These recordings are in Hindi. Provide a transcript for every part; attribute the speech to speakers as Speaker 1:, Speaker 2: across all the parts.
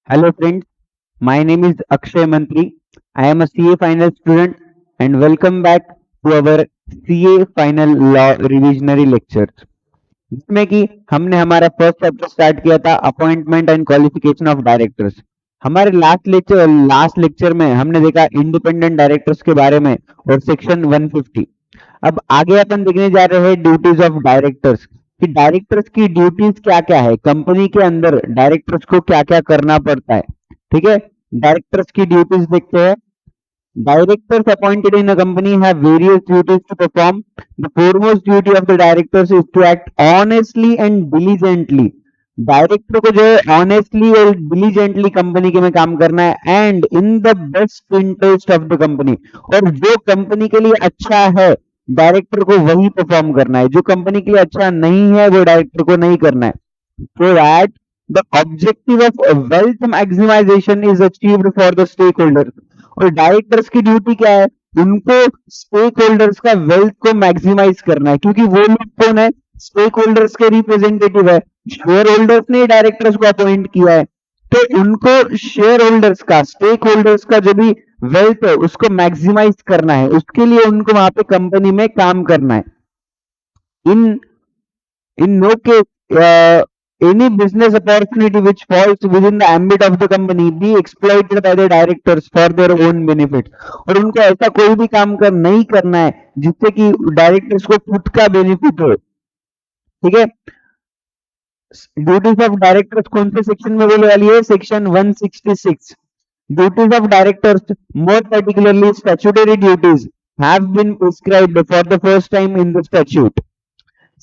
Speaker 1: Hello friends, my name is Akshay Mantri. I am a CA final student and welcome back to our CA final law revisionary lectures. जिसमें कि हमने हमारा फर्स्ट चैप्टर स्टार्ट किया था appointment and qualification of directors. हमारे लास्ट लेक्चर में हमने देखा इंडिपेंडेंट डायरेक्टर्स के बारे में और सेक्शन 150। अब आगे अपन देखने जा रहे हैं ड्यूटीज ऑफ डायरेक्टर्स कि डायरेक्टर्स की ड्यूटीज क्या क्या है, कंपनी के अंदर डायरेक्टर्स को क्या क्या करना पड़ता है। ठीक है, डायरेक्टर्स की ड्यूटीज देखते हैं। Directors appointed in a company have various duties to perform. The foremost duty of the directors is to act honestly and diligently. Director को जो है ऑनेस्टली और डिलीजेंटली कंपनी के में काम करना है and in the best interest of the company. और जो कंपनी के लिए अच्छा है डायरेक्टर को वही परफॉर्म करना है, जो कंपनी के लिए अच्छा नहीं है वो डायरेक्टर को नहीं करना है। So that the objective of wealth maximization is achieved for the stakeholders। और डायरेक्टर्स की ड्यूटी क्या है, उनको स्टेक होल्डर्स का वेल्थ को मैक्सिमाइज करना है, क्योंकि वो लोग कौन है, स्टेक होल्डर्स के रिप्रेजेंटेटिव है। शेयर होल्डर्स ने डायरेक्टर्स को अपॉइंट किया है, तो उनको शेयर होल्डर्स का, स्टेक होल्डर्स का जो भी वेल्थ है उसको मैक्सिमाइज करना है, उसके लिए उनको वहां पे कंपनी में काम करना है। In no case any business opportunity which falls within the ambit of the company be exploited by the directors for their own benefit। और उनको ऐसा कोई भी काम कर नहीं करना है जिससे कि डायरेक्टर्स को खुद का बेनिफिट हो। ठीक है, ड्यूटीज ऑफ डायरेक्टर्स कौन से सेक्शन में बोलने वाली है, section 166। Duties of directors more particularly statutory duties have been prescribed for the first time in the statute।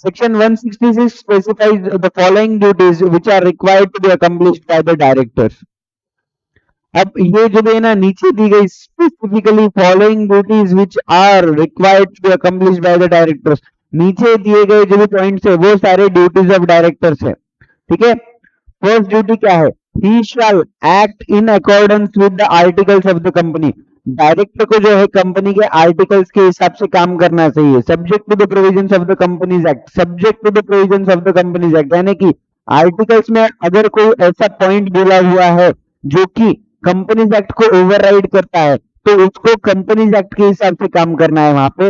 Speaker 1: Section 166 specifies the following duties which are required to be accomplished by the directors। अब ये जो है ना नीचे दी गई specifically following duties which are required to be accomplished by the directors, नीचे दिए गए जो भी पॉइंट्स है वो सारे ड्यूटीज ऑफ डायरेक्टर्स है। ठीक है, फर्स्ट ड्यूटी क्या है, he shall act in accordance with the articles of the company. Director को जो है कंपनी के आर्टिकल्स के हिसाब से काम करना चाहिए, subject to the provisions of the companies act, subject to the provisions of the companies act, यानी कि आर्टिकल्स में अगर कोई ऐसा पॉइंट बोला हुआ है जो कि कंपनीज एक्ट को ओवरराइड करता है तो उसको कंपनीज एक्ट के हिसाब से काम करना है वहां पे,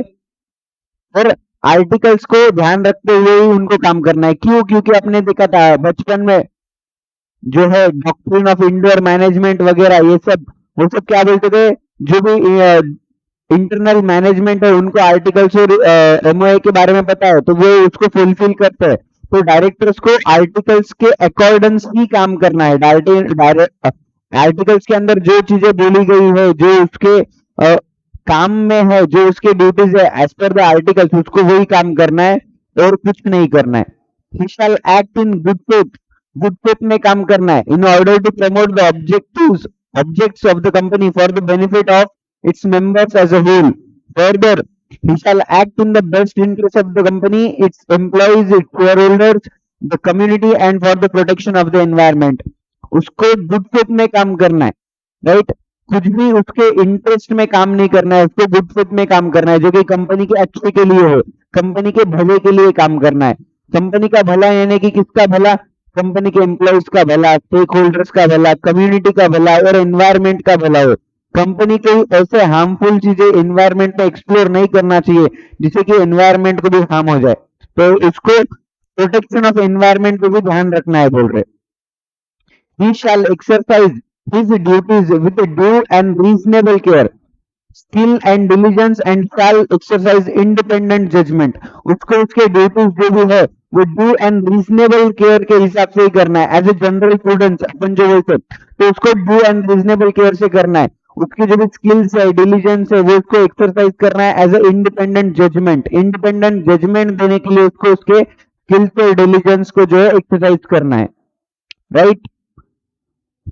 Speaker 1: और आर्टिकल्स को ध्यान रखते हुए ही उनको काम करना है। क्यों, क्योंकि आपने देखा था बचपन में जो है डॉक्ट्रिन ऑफ इंडोर मैनेजमेंट वगैरह ये सब, वो सब क्या बोलते थे, जो भी इंटरनल मैनेजमेंट है उनको आर्टिकल्स और एमओए के बारे में पता है तो वो उसको फुलफिल करते हैं। तो डायरेक्टर्स को आर्टिकल्स के अकॉर्डेंस ही काम करना है। आर्टिकल्स के अंदर जो चीजें बोली गई है, जो उसके काम में है, जो उसके ड्यूटीज है एज पर द आर्टिकल्स, उसको वही काम करना है और कुछ नहीं करना है। He shall act in good faith, good faith में काम करना है in order to promote the objects of the company for the benefit of its members as a whole। Further, he shall act in the best interest of the company, its employees, its shareholders, the community and for the protection of the environment। उसको गुड फेथ में काम करना है, राइट, कुछ भी उसके इंटरेस्ट में काम नहीं करना है, उसको गुड फेथ में काम करना है जो कि कंपनी के अच्छे के लिए हो, कंपनी के भले के लिए काम करना है। कंपनी का भला यानी कि किसका भला, कंपनी के एम्प्लॉइज का भला, स्टेक होल्डर्स का भला, कम्युनिटी का भला और एनवायरमेंट का भला हो। कंपनी को ऐसे हार्मफुल चीजें एनवायरमेंट में एक्सप्लोर नहीं करना चाहिए जिससे कि एनवायरमेंट को भी हार्म हो जाए, तो उसको प्रोटेक्शन ऑफ एनवायरमेंट को भी ध्यान रखना है बोल रहे। He shall exercise his duties with a due and reasonable care, skill and diligence and shall exercise independent judgment। उसको उसके ड्यूटीज जो भी है वो ड्यू एंड रीजनेबल केयर के हिसाब से ही करना है। एज ए जनरल स्टूडेंट अपन जो बोलते तो उसको ड्यू एंड रीजनेबल केयर से करना है। उसकी जो भी स्किल्स है, डिलीजेंस है, वो उसको एक्सरसाइज करना है as a independent judgment. Independent judgment देने के लिए उसको उसके स्किल्स और डिलीजेंस को जो है एक्सरसाइज करना है, right.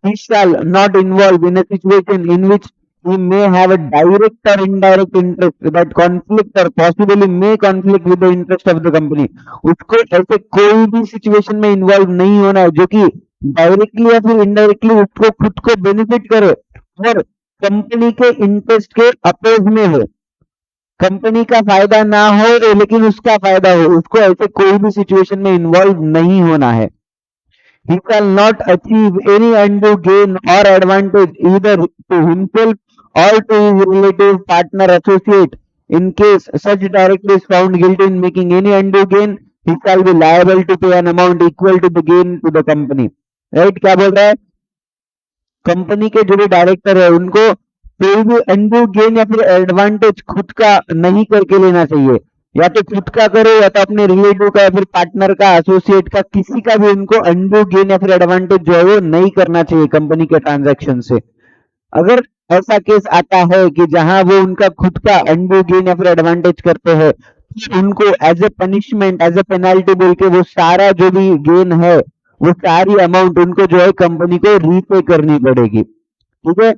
Speaker 1: He shall not involve in a situation in which he may have a direct or indirect interest that conflict or possibly may conflict with the interest of the company। उसको ऐसे कोई भी सिचुएशन में इन्वॉल्व नहीं होना है जो कि डायरेक्टली या फिर इनडायरेक्टली उसको खुद को बेनिफिट करे और कंपनी के इंटरेस्ट के अपोज में हो। कंपनी का फायदा ना हो लेकिन उसका फायदा हो, उसको ऐसे कोई भी सिचुएशन में इन्वॉल्व नहीं होना है। He shall not achieve any undue gain or advantage either to himself or to his relative, partner, associate. In case such director is found guilty in making any undue gain, he shall be liable to pay an amount equal to the gain to the company. Right? क्या बोल रहा है? कंपनी के जो भी डायरेक्टर है उनको कोई भी अनड्यू गेन या फिर एडवांटेज खुद का नहीं करके लेना चाहिए, या तो खुद का करो या तो अपने रिलेटिव का या फिर पार्टनर का, एसोसिएट का, किसी का भी उनको अनड्यू गेन या फिर एडवांटेज जो है वो नहीं करना चाहिए कंपनी के ट्रांजैक्शन से। अगर ऐसा केस आता है कि जहां वो उनका खुद का अनड्यू गेन या फिर एडवांटेज करते हैं, तो उनको as a punishment, as a penalty बोल के वो सारा जो भी गेन है वो सारी अमाउंट उनको जो है कंपनी को रीपे करनी पड़ेगी। ठीक है,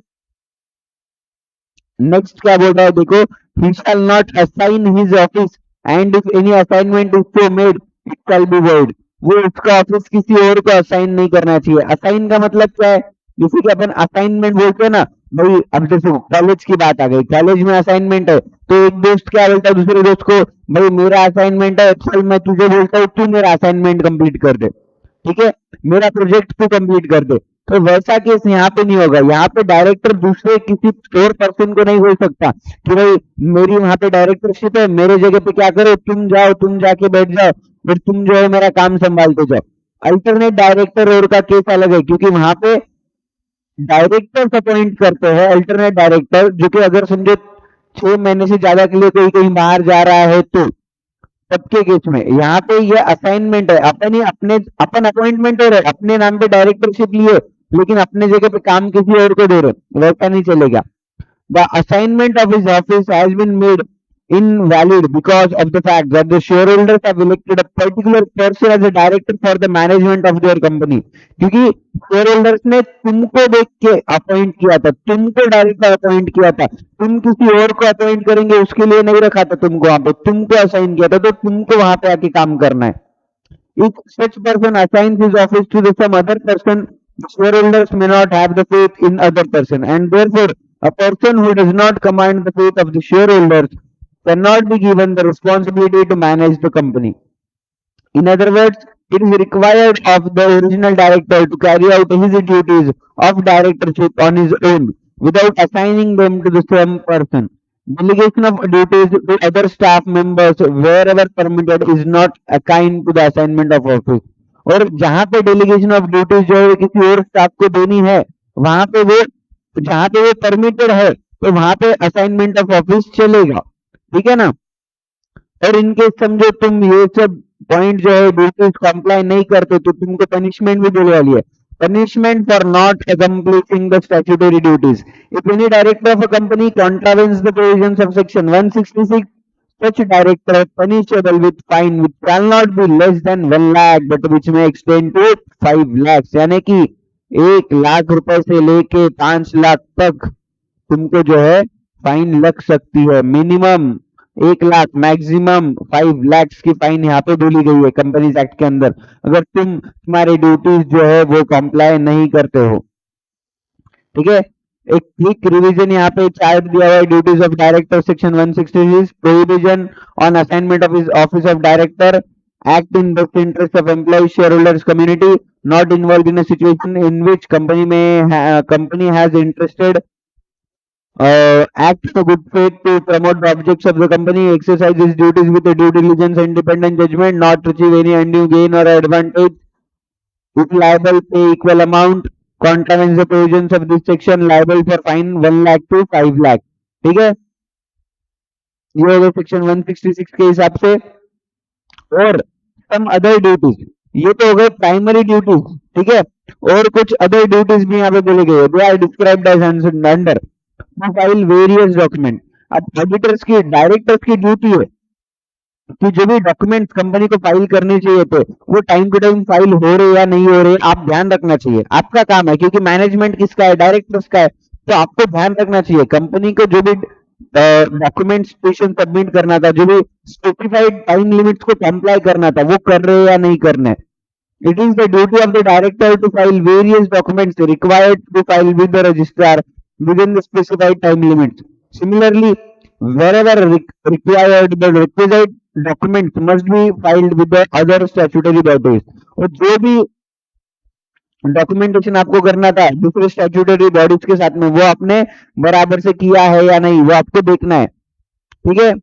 Speaker 1: नेक्स्ट क्या बोल रहा है देखो, he shall not assign his office and if any assignment is so made it shall be void. वो उसका ऑफिस किसी और को असाइन नहीं करना चाहिए। असाइन का मतलब क्या है? जैसे कि अपन असाइनमेंट बोलते हैं ना भाई, अब देखो कॉलेज की बात आ गई, कॉलेज में असाइनमेंट है तो एक दोस्त क्या बोलता है दूसरे दोस्त को, भाई मेरा असाइनमेंट है, चल मैं तुझे बोलता हूँ तू मेरा असाइनमेंट कंप्लीट कर दे, ठीक है, मेरा प्रोजेक्ट तू कंप्लीट कर दे। तो वैसा केस यहाँ पे नहीं होगा। यहाँ पे डायरेक्टर दूसरे किसी और पर्सन को नहीं बोल सकता कि भाई मेरी वहां पे डायरेक्टरशिप है, मेरे जगह पे क्या करो, तुम जाओ, तुम जाके बैठ जाओ, फिर तुम जो है मेरा काम संभालते जाओ। अल्टरनेट डायरेक्टर और का केस अलग है, क्योंकि वहां पे डायरेक्टर अपॉइंट करते हैं अल्टरनेट डायरेक्टर, जो कि अगर समझो 6 महीने से ज्यादा के लिए कोई कहीं बाहर जा रहा है तो तब के केस में। यहाँ पे ये असाइनमेंट है, अपन ही अपने अपन अपॉइंटमेंट हो रहे, अपने नाम पे डायरेक्टरशिप लिए लेकिन अपने जगह पे काम किसी और को दे रहे, वैसा नहीं चलेगा। The assignment of his office has been made invalid because of the fact that the shareholders have elected a particular person as a director for the management of their company। क्योंकि shareholders ने तुमको देख के अपॉइंट किया था, तुमको डायरेक्टर अपॉइंट किया था, तुम किसी और को अपॉइंट करेंगे उसके लिए नहीं रखा था तुमको, वहां पे तुमको असाइन किया था तो तुमको वहां पे आके काम करना है। If such person assigns his office to some other person, the shareholders may not have the faith in other person, and therefore a person who does not command the faith of the shareholders cannot be given the responsibility to manage the company. In other words, it is required of the original director to carry out his duties of directorship on his own without assigning them to the same person. Delegation of duties to other staff members wherever permitted is not akin to the assignment of office। और जहां पे डेलीगेशन ऑफ ड्यूटीज जो है किसी और स्टाफ को देनी है, वहां पे वो जहां पे वो परमिटेड है तो वहां पे असाइनमेंट ऑफ ऑफिस चलेगा। ठीक है ना। और इनके समझो तुम ये सब पॉइंट जो है ड्यूटीज कंप्लाई नहीं करते तो तुमको पनिशमेंट भी देने वाली है। Punishment for not accomplishing the statutory duties. If any director of a company contravenes the provisions of section 166, such director is punishable with fine which shall not be less than 1 lakh but which may extend to 5 lakhs। यानी कि 1 लाख रुपए से लेके 5 लाख तक तुमको जो है फाइन लग सकती है। मिनिमम 1 लाख, मैक्सिमम 5 lakhs की फाइन यहाँ पे बोली गई है कंपनीज एक्ट के अंदर, अगर तुम्हारे ड्यूटीज जो है वो कंप्लाई नहीं करते हो। ठीक है, एक क्विक रिवीजन यहाँ पे चार्ट दिया हुआ है। Duties of director section 166, prohibition on assignment of office of director, act in best interest of employees, shareholders, community, not involved in a situation in which company has interested, act in good faith to promote the objects of the company, exercise its duties with a due diligence and independent judgment, not achieve any undue gain or advantage, if liable pay equal amount, contravenes the provisions of this section, liable for fine 1 lakh to 5 lakh। ठीक है, ये हो गया सेक्शन 166 के हिसाब से। और सम अदर ड्यूटीज, ये तो हो गए प्राइमरी ड्यूटीज। ठीक है, और कुछ अदर ड्यूटीज भी यहाँ पे बोले गए, they are described as under file various document. अब ऑडिटर्स की, डायरेक्टर्स की ड्यूटी है कि जो भी डॉक्यूमेंट्स कंपनी को फाइल करने चाहिए थे वो टाइम टू टाइम फाइल हो रहे या नहीं हो रहे आप ध्यान रखना चाहिए, आपका काम है। क्योंकि मैनेजमेंट किसका है? डायरेक्टर्स का है। तो आपको ध्यान रखना चाहिए कंपनी को जो भी डॉक्यूमेंटेशन सबमिट करना था, जो भी स्पेसिफाइड टाइम लिमिट्स को कंप्लाई करना था, वो कर रहे या नहीं करना है। It is the duty of the director to file various documents required to file with the registrar within the specified time limits. Similarly, wherever required, the requisite documents must be filed with the other statutory bodies। और जो भी डॉक्यूमेंटेशन आपको करना था दूसरे स्टैट्यूटरी बॉडीज के साथ में, वो आपने बराबर से किया है या नहीं, वो आपको देखना है। ठीक है।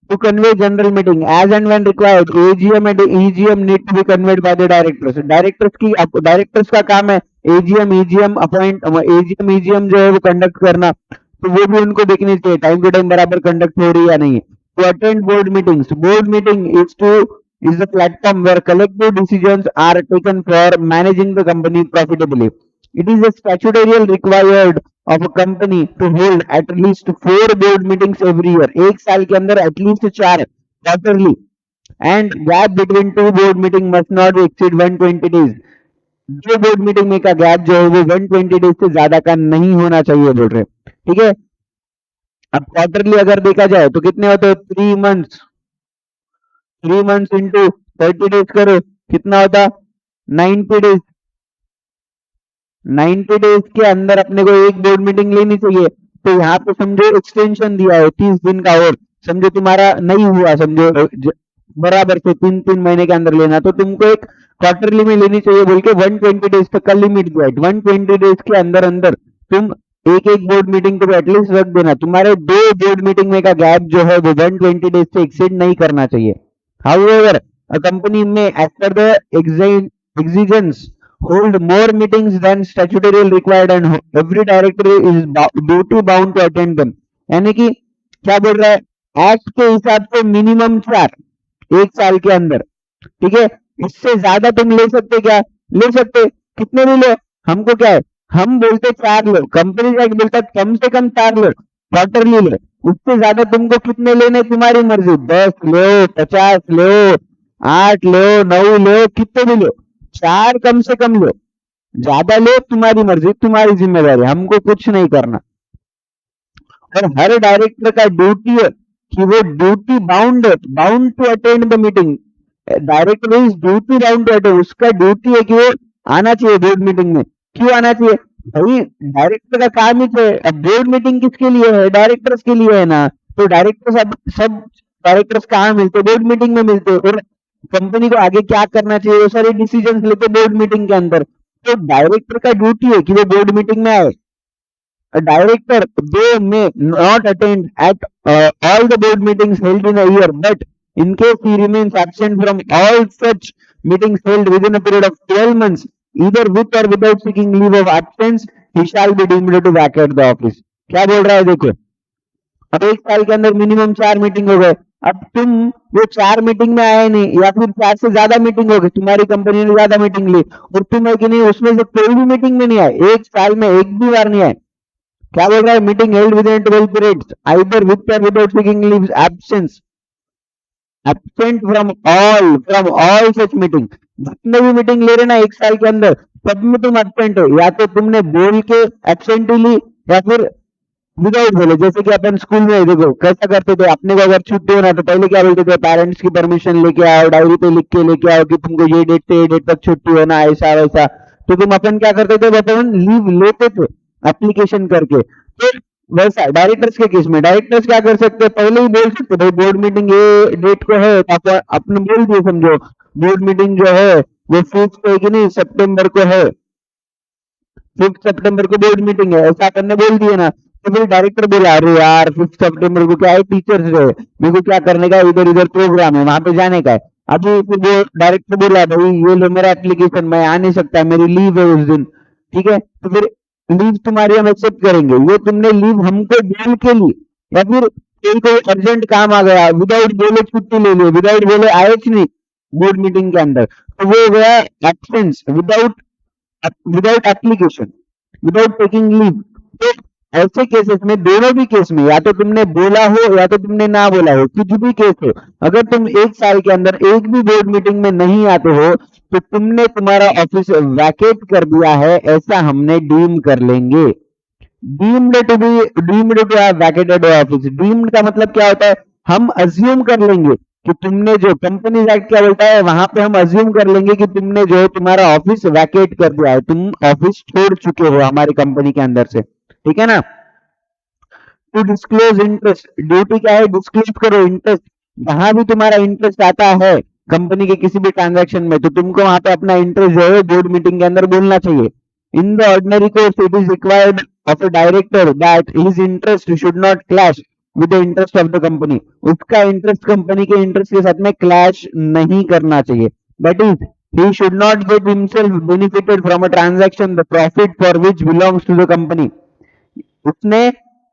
Speaker 1: To convey general meeting as and when required, AGM and EGM need to be conveyed by the directors. Directors का काम है AGM EGM appoint, AGM EGM जो है वो कंडक्ट करना, तो वो भी उनको देखनी चाहिए टाइम टू टाइम बराबर कंडक्ट हो रही है या नहीं। To attend board meetings, board meeting is the platform where collective decisions are taken for managing the company profitably. It is a statutory required of a company to hold at least 4 board meetings every year. एक साल के अंदर at least 4 quarterly, and gap between 2 board meeting must not exceed 120 days. 2 board meeting में का गैप जो है वो 120 डेज से ज्यादा का नहीं होना चाहिए बोल रहे। ठीक है। अब क्वार्टरली अगर देखा जाए तो कितने होते हैं, 3 मंथ्स, 3 मंथ्स इंटू 30 डेज करो, कितना होता, 90 डेज। 90 डेज के अंदर अपने को एक बोर्ड मीटिंग लेनी चाहिए। तो यहाँ पे समझो एक्सटेंशन दिया है 30 दिन का, और समझो तुम्हारा नहीं हुआ, समझो बराबर से 3-3 महीने के अंदर लेना, तो तुमको एक क्वार्टरली में लेनी चाहिए बोल के 120 डेज तक का लिमिट दिया है। 120 डेज के अंदर अंदर तुम एक एक बोर्ड मीटिंग को एटलीस्ट रख देना, तुम्हारे 2 बोर्ड मीटिंग में का गैप जो है वो 120 डेज से एक्सीड नहीं करना चाहिए। However a company may as per the exigence hold more meetings than statutory required and every director is duty bound to attend them। यानी कि क्या बोल रहा है, एक्ट के हिसाब से मिनिमम 4 एक साल के अंदर। ठीक है। इससे ज्यादा तुम ले सकते, क्या ले सकते, कितने भी लो, हमको क्या है, हम बोलते 4 लो, कंपनी एक्ट बोलता है कम से कम 4 लो, क्वार्टरली लो। उससे ज्यादा तुमको कितने लेने तुम्हारी मर्जी, 10 लो, 50 लो, 8 लो, 9 लो, कितने भी लो, 4 कम से कम लो, ज्यादा लो तुम्हारी मर्जी, तुम्हारी जिम्मेदारी, हमको कुछ नहीं करना। और हर डायरेक्टर का ड्यूटी है कि वो duty bound to attend the meeting. Director is duty bound to attend, उसका ड्यूटी है कि वो आना चाहिए बोर्ड मीटिंग में। क्यों आना चाहिए भाई, डायरेक्टर का काम ही तो है। अब बोर्ड मीटिंग किसके लिए है, डायरेक्टर्स के लिए है ना, तो डायरेक्टर सब डायरेक्टर्स कहाँ मिलते, बोर्ड मीटिंग में मिलते, और कंपनी को आगे क्या करना चाहिए वो सारे डिसीजन लेते बोर्ड मीटिंग के अंदर। तो डायरेक्टर का ड्यूटी है कि वो बोर्ड मीटिंग में आए। A director, they may not attend at all the board meetings held in a year, but in case he remains absent from all such meetings held within a period of 12 months, either with or without seeking leave of absence, he shall be deemed to vacate the office। क्या बोल रहा है देखो, अब एक साल के अंदर मिनिमम 4 मीटिंग हो गए, अब तुम वो 4 मीटिंग में आए नहीं, या फिर 4 से ज्यादा मीटिंग हो गई, तुम्हारी कंपनी ने ज्यादा मीटिंग ली और तुम है कि नहीं उसमें से कोई भी मीटिंग में नहीं आए, एक साल में एक भी बार नहीं आए, क्या बोल रहा है, meeting held within 12 periods either with और without seeking leave absence, absent from all such meeting, जितने भी मीटिंग ले रहे ना एक साल के अंदर सब में तुम एब्सेंट हो, या तो तुमने बोल के एब्सेंट ली या फिर विदाउट बोले। जैसे कि अपन स्कूल में देखो कैसा करते थे, अपने को अगर छुट्टी होना तो पहले क्या बोलते थे, पेरेंट्स की परमिशन लेके आओ, डायरी पे लिख के लेके आओ कि तुमको ये डेट से ये डेट तक छुट्टी होना, ऐसा वैसा। तो तुम अपन क्या करते थे, अपन लीव लेते थे एप्लीकेशन करके। तो वैसा डायरेक्टर्स के केस में डायरेक्टर्स क्या कर सकते हैं, पहले ही बोल सकते भाई बोर्ड मीटिंग ये डेट को है, तो अपने बोल दिए, समझो बोर्ड मीटिंग जो है वो 5th है कि नहीं, सितंबर को है, 5 सितंबर को बोर्ड मीटिंग है, ऐसा करने बोल दिए ना। तो फिर डायरेक्टर बोला अरे यार 5 सितंबर को क्या है, टीचर्स डे, मेरे को क्या करने का, इधर इधर प्रोग्राम है, वहां पे जाने का है। अभी फिर वो डायरेक्टर बोला भाई ये लो मेरा एप्लीकेशन, मैं आ नहीं सकता, मेरी लीव है उस दिन। ठीक है। तो फिर लीव तुम्हारी हम एक्सेप्ट करेंगे, ये तुमने लीव हमको बोल के ली, या फिर कोई अर्जेंट काम आ गया, विदाउट बोले छुट्टी ले ली, विदाउट बोले आए नहीं बोर्ड मीटिंग के अंदर, तो वो हो गया absence without application, without taking leave. तो ऐसे केसेस में, दोनों भी केस में, या तो तुमने बोला हो या तो तुमने ना बोला हो, कुछ भी केस हो, अगर तुम एक साल के अंदर एक भी बोर्ड मीटिंग में नहीं आते हो तो तुमने तुम्हारा ऑफिस वैकेट कर दिया है, ऐसा हमने डीम कर लेंगे। Deemed to have vacated office, deemed का मतलब क्या होता है, हम अज्यूम कर लेंगे कि तुमने जो कंपनी एक्ट क्या बोलता है वहां पे हम अज्यूम कर लेंगे कि तुमने जो तुम्हारा ऑफिस वैकेट कर दिया है, तुम ऑफिस छोड़ चुके हो हमारी कंपनी के अंदर से। ठीक है ना। टू डिस्क्लोज इंटरेस्ट, ड्यूटी क्या है, डिस्क्लोज करो इंटरेस्ट, जहां भी तुम्हारा इंटरेस्ट आता है कंपनी के किसी भी ट्रांजैक्शन में, तो तुमको वहां पे अपना इंटरेस्ट जो है बोर्ड मीटिंग के अंदर बोलना चाहिए। In the ordinary course it is required of a director that his interest should not clash with the interest of the company. उसका इंटरेस्ट कंपनी के इंटरेस्ट के साथ में क्लैश नहीं करना चाहिए। That is he should not get himself benefited from a transaction the profit for which belongs to the company। उसने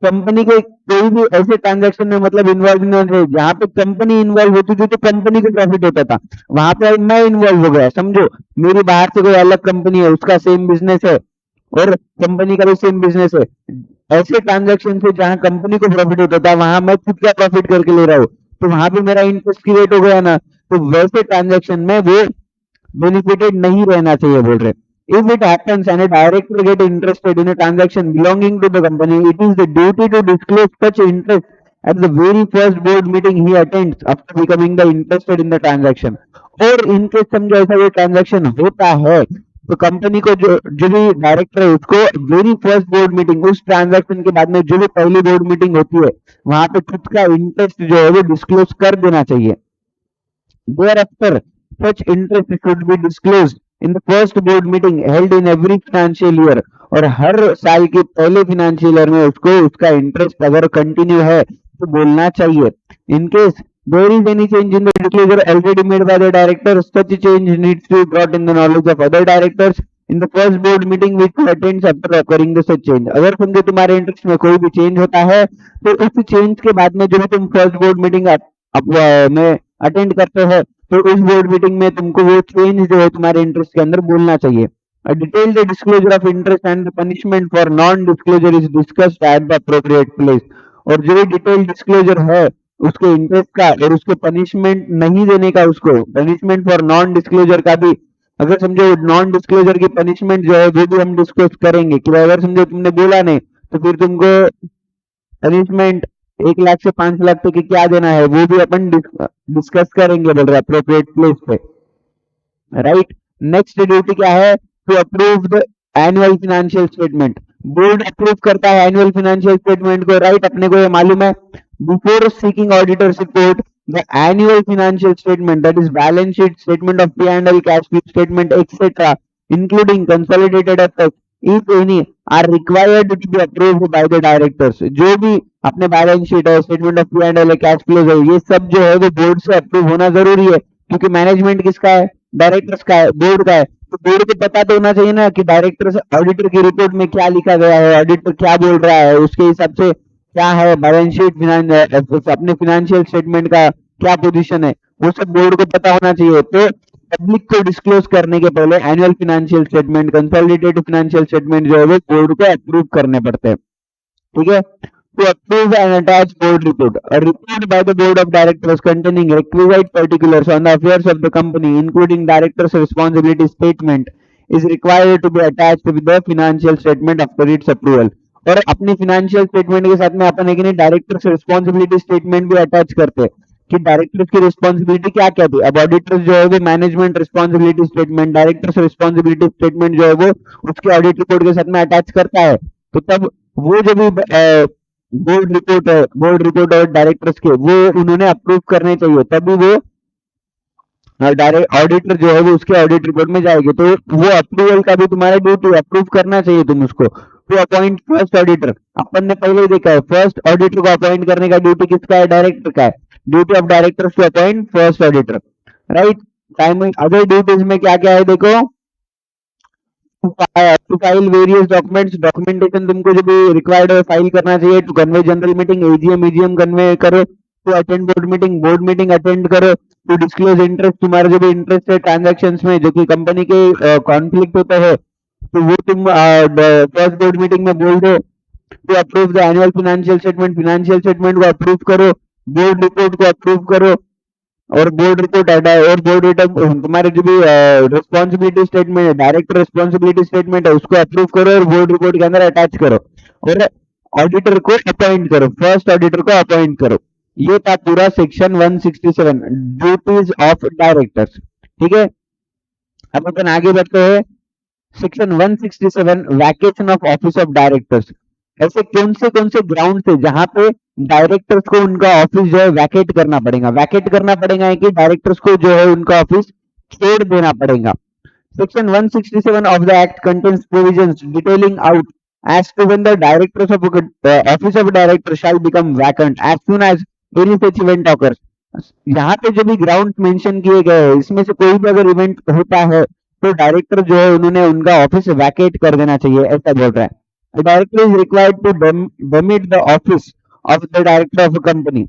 Speaker 1: कंपनी के कोई भी ऐसे ट्रांजैक्शन में मतलब इन्वॉल्व नहीं होते जहां पे कंपनी इन्वॉल्व होती थी तो कंपनी को प्रॉफिट होता था, वहां पे मैं इन्वॉल्व हो गया। समझो मेरी बाहर से कोई अलग कंपनी है, उसका सेम बिजनेस है और कंपनी का भी सेम बिजनेस है, ऐसे ट्रांजैक्शन से जहां कंपनी को प्रॉफिट होता था वहां मैं खुद का प्रॉफिट करके ले रहा हूँ, तो वहां पे मेरा इंटरेस्ट क्रिएट हो गया ना। तो वैसे ट्रांजैक्शन में वो बेनिफिटेड नहीं रहना चाहिए बोल रहे। If it happens and a director get interested in a transaction belonging to the company, it is the duty to disclose such interest at the very first board meeting he attends after becoming the interested in the transaction। और इनके समझो ऐसा ये ट्रांजैक्शन होता है तो कंपनी को जो जो भी डायरेक्टर है उसको वेरी फर्स्ट बोर्ड मीटिंग, उस ट्रांजैक्शन के बाद में जो भी पहली बोर्ड मीटिंग होती है वहां पे खुद का इंटरेस्ट जो है वो डिस्क्लोज कर देना चाहिए। Thereafter, such interest should be disclosed in the first board meeting held in every financial year। और हर साल के पहले फाइनेंशियल ईयर में उसको उसका इंटरेस्ट अगर कंटिन्यू है तो बोलना चाहिए। In case there is any change in the disclosure already made by the director, such change needs to be brought in the knowledge of other directors in the first board meeting which attends after occurring the such change। अगर समझो तुम्हारे इंटरेस्ट में कोई भी चेंज होता है तो उस चेंज के बाद में जो भी तुम फर्स्ट बोर्ड मीटिंग में अटेंड करते हो तो उस बोर्ड मीटिंग में तुमको वो चेंज जो है तुम्हारे इंटरेस्ट के अंदर बोलना चाहिए। A detailed disclosure of interest and the punishment for non-disclosure is discussed at the appropriate place। और जो भी डिटेल डिस्क्लोजर है उसके इंटरेस्ट का और उसके पनिशमेंट नहीं देने का, उसको पनिशमेंट फॉर नॉन डिस्क्लोजर का भी, अगर समझो नॉन डिस्क्लोजर की पनिशमेंट जो है वो भी हम डिस्कस करेंगे कि अगर समझो तुमने बोला नहीं तो फिर तुमको पनिशमेंट 1 लाख से 5 लाख तक की क्या देना है वो भी अपन डिस्कस करेंगे बोल रहे अप्रोप्रिएट प्लेस पे। राइट, नेक्स्ट ड्यूटी क्या है? To approve the annual financial statement. Board approve करता है एनुअल फाइनेंशियल स्टेटमेंट को। राइट, अपने को ये मालूम है। Before seeking auditors report the annual financial statement that is balance sheet, statement of P&L, cash flow statement etcetera including consolidated assets if any are required to be approved by the directors। जो भी अपने बैलेंस शीट है, स्टेटमेंट ऑफ P&L है, कैश फ्लो है, ये सब जो है वो बोर्ड से अप्रूव होना जरूरी है क्योंकि मैनेजमेंट किसका है? डायरेक्टर्स का है, बोर्ड का है। तो बोर्ड को पता तो होना चाहिए ना कि डायरेक्टर ऑडिटर की रिपोर्ट में क्या लिखा गया है, ऑडिटर क्या बोल रहा है, उसके हिसाब से क्या है बैलेंस शीट, अपने फिनेंशियल स्टेटमेंट का क्या पोजीशन है, वो सब बोर्ड को पता होना चाहिए। तो पब्लिक को डिस्क्लोज करने के पहले annual financial statement, consolidated financial statement जो है वो बोर्ड को अप्रूव करने पड़ते हैं। ठीक है, to approve and attach board report, a report by the board of directors containing requisite particulars on the affairs of the company including directors responsibility statement is required to be attached with the financial statement after its approval। और अपनी फाइनेंशियल स्टेटमेंट के साथ में अपन एक नहीं डायरेक्टर्स रिस्पॉन्सिबिलिटी स्टेटमेंट भी अटैच करते हैं कि डायरेक्टर्स की रिस्पॉन्सिबिलिटी क्या क्या थी। अब ऑडिटर्स जो है वो management responsibility statement, directors responsibility statement जो है वो उसके ऑडिट रिपोर्ट के साथ में अटैच करता है। तो तब वो जो भी बोर्ड रिपोर्ट और डायरेक्टर्स के वो उन्होंने अप्रूव करने चाहिए, तभी वो डायरेक्ट ऑडिटर जो है वो उसके ऑडिट रिपोर्ट में जाएगी। तो वो अप्रूवल का भी तुम्हारा ड्यूटी, अप्रूव करना चाहिए तुम उसको। टू अपॉइंट फर्स्ट ऑडिटर, अपन ने पहले ही देखा है फर्स्ट ऑडिटर को अपॉइंट करने का ड्यूटी किसका है? डायरेक्टर का है। Duty of directors to appoint first auditor. Right, timing other duties में क्या क्या है देखो। To file various documents, documentation तुमको जो भी रिक्वायर्ड है फाइल करना चाहिए। To convene general meeting, AGM convene करो। To attend board meeting attend करो। टू डिस्क्लोज इंटरेस्ट, तुम्हारा जो भी इंटरेस्ट है ट्रांजैक्शन में जो कि कंपनी के कॉन्फ्लिक्ट होता है तो वो तुम फर्स्ट बोर्ड मीटिंग में बोल दो। To approve the annual financial statement को अप्रूव करो। बोर्ड रिपोर्ट को अप्रूव करो और बोर्ड रिपोर्ट और बोर्ड रिटर्न तुम्हारे जो भी रिस्पॉन्सिबिलिटी स्टेटमेंट है, डायरेक्टर रिस्पॉन्सिबिलिटी स्टेटमेंट है, उसको अप्रूव करो और बोर्ड रिपोर्ट के अंदर अटैच करो और ऑडिटर को अपॉइंट करो, फर्स्ट ऑडिटर को अपॉइंट करो। ये था पूरा सेक्शन 167 ड्यूटीज ऑफ डायरेक्टर्स। ठीक है, अब अपन आगे बढ़ते हैं। Section 167 vacation of office of directors. ऐसे कौन से ग्राउंड है जहां पे डायरेक्टर्स को उनका ऑफिस जो है वैकेट करना पड़ेगा। वैकेट करना पड़ेगा है कि डायरेक्टर्स को जो है उनका ऑफिस छोड़ देना पड़ेगा। Section 167 of the Act contains provisions detailing out as to when the directors of office of director shall become vacant as soon as any such event occurs। यहाँ पे जो भी ग्राउंड मेंशन किए गए हैं इसमें से कोई भी अगर इवेंट होता है तो डायरेक्टर जो है उन्होंने उनका ऑफिस वैकेट कर देना चाहिए, ऐसा बोल रहा है। The director is required to demit the office of the director of a company।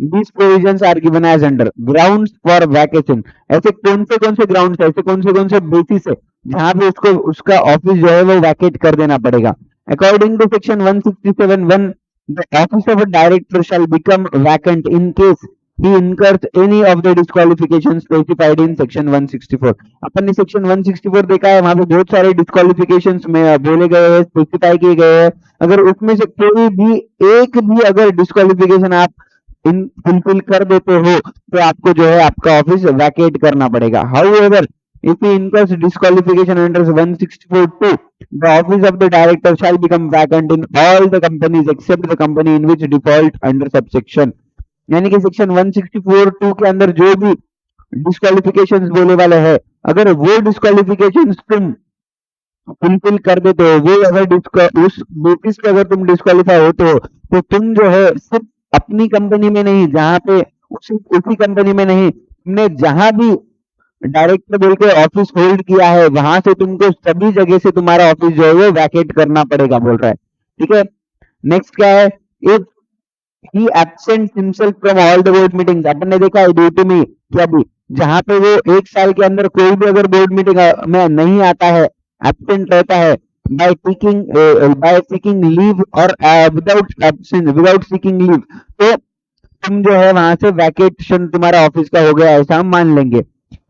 Speaker 1: These provisions are given as under grounds for vacation। ऐसे कौन से ग्राउंड्स है, ऐसे कौन से बेसिस है जहां पे उसको उसका ऑफिस जो है वो वैकेट कर देना पड़ेगा। According to section 167(1) the office of a director shall become vacant in case he incurs any of the disqualifications specified in section 164। अपन ने सेक्शन 164 देखा है, वहां पे बहुत सारे डिस्क्वालिफिकेशंस में बोले गए हैं, स्पेसिफाई किए गए हैं। अगर उसमें से कोई भी एक भी अगर डिस्क्वालिफिकेशन आप इन फुलफिल कर देते हो तो आपको जो है आपका ऑफिस वैकेट करना पड़ेगा। However if he incurs disqualification under 164(2), the office of the director shall become vacant in all the companies except the company in which default under subsection। यानी कि सेक्शन 164(2) के अंदर जो भी डिस्क्वालिफिकेशंस बोले वाले हैं, अगर वो डिस्क्वालिफिकेशंस तुम फुलफिल कर देते हो, वो अगर उस बेसिस पे अगर तुम डिस्क्वालीफाई होते हो तो तुम जो है सिर्फ अपनी कंपनी में नहीं, जहां पे उसी कंपनी में नहीं, तुमने जहां भी डायरेक्टर बोल के ऑफिस होल्ड किया है वहां से तुमको सभी जगह से तुम्हारा ऑफिस जो है वो वैकेट करना पड़ेगा बोल रहा है। ठीक है, नेक्स्ट क्या है, if he absent himself from all the board meetings. अपन ने देखा है ड्यूटी में क्या भी, जहां पे वो एक साल के अंदर कोई भी अगर बोर्ड मीटिंग में नहीं आता है, एब्सेंट रहता है by seeking leave or without seeking leave, तो तुम जो है वहां से वैकेशन तुम्हारा ऑफिस का हो गया ऐसा हम मान लेंगे।